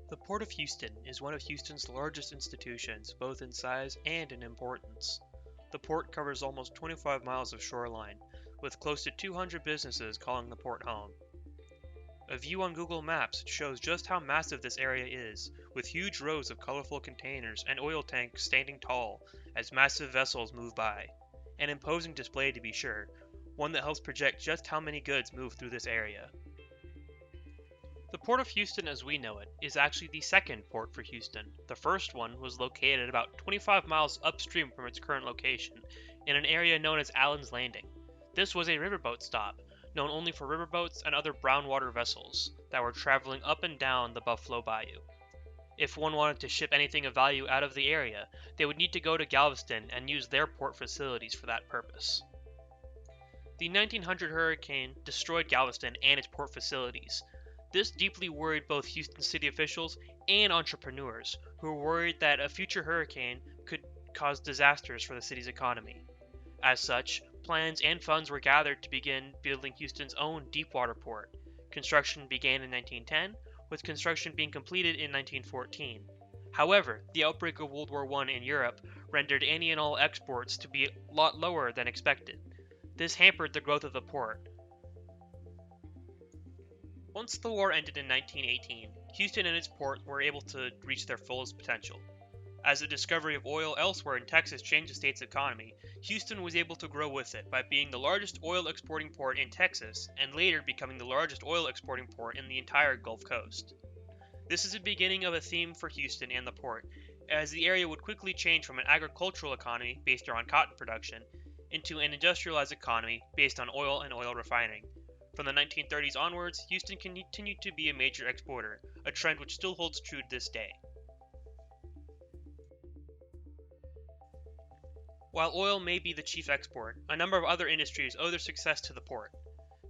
The Port of Houston is one of Houston's largest institutions, both in size and in importance. The port covers almost 25 miles of shoreline, with close to 200 businesses calling the port home. A view on Google Maps shows just how massive this area is, with huge rows of colorful containers and oil tanks standing tall as massive vessels move by. An imposing display to be sure, one that helps project just how many goods move through this area. The Port of Houston as we know it is actually the second port for Houston. The first one was located about 25 miles upstream from its current location, in an area known as Allen's Landing. This was a riverboat stop, known only for riverboats and other brown water vessels that were traveling up and down the Buffalo Bayou. If one wanted to ship anything of value out of the area, they would need to go to Galveston and use their port facilities for that purpose. The 1900 hurricane destroyed Galveston and its port facilities. This deeply worried both Houston city officials and entrepreneurs, who were worried that a future hurricane could cause disasters for the city's economy. As such, plans and funds were gathered to begin building Houston's own deepwater port. Construction began in 1910, with construction being completed in 1914. However, the outbreak of World War I in Europe rendered any and all exports to be a lot lower than expected. This hampered the growth of the port. Once the war ended in 1918, Houston and its port were able to reach their fullest potential. As the discovery of oil elsewhere in Texas changed the state's economy, Houston was able to grow with it by being the largest oil exporting port in Texas and later becoming the largest oil exporting port in the entire Gulf Coast. This is the beginning of a theme for Houston and the port, as the area would quickly change from an agricultural economy based around cotton production into an industrialized economy based on oil and oil refining. From the 1930s onwards, Houston continued to be a major exporter, a trend which still holds true to this day. While oil may be the chief export, a number of other industries owe their success to the port.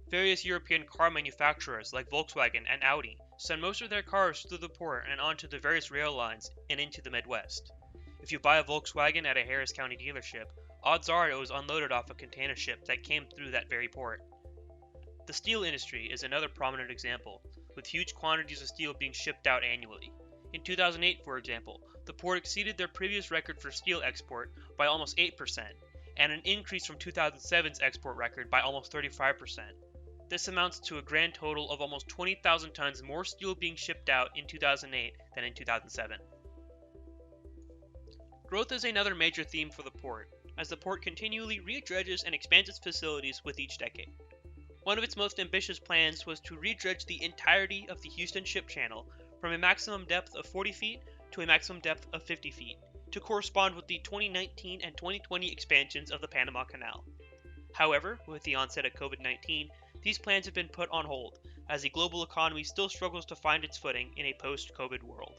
Various European car manufacturers like Volkswagen and Audi send most of their cars through the port and onto the various rail lines and into the Midwest. If you buy a Volkswagen at a Harris County dealership, odds are it was unloaded off a container ship that came through that very port. The steel industry is another prominent example, with huge quantities of steel being shipped out annually. In 2008, for example, the port exceeded their previous record for steel export by almost 8%, and an increase from 2007's export record by almost 35%. This amounts to a grand total of almost 20,000 tons more steel being shipped out in 2008 than in 2007. Growth is another major theme for the port, as the port continually redredges and expands its facilities with each decade. One of its most ambitious plans was to redredge the entirety of the Houston Ship Channel from a maximum depth of 40 feet to a maximum depth of 50 feet, to correspond with the 2019 and 2020 expansions of the Panama Canal. However, with the onset of COVID-19, these plans have been put on hold, as the global economy still struggles to find its footing in a post-COVID world.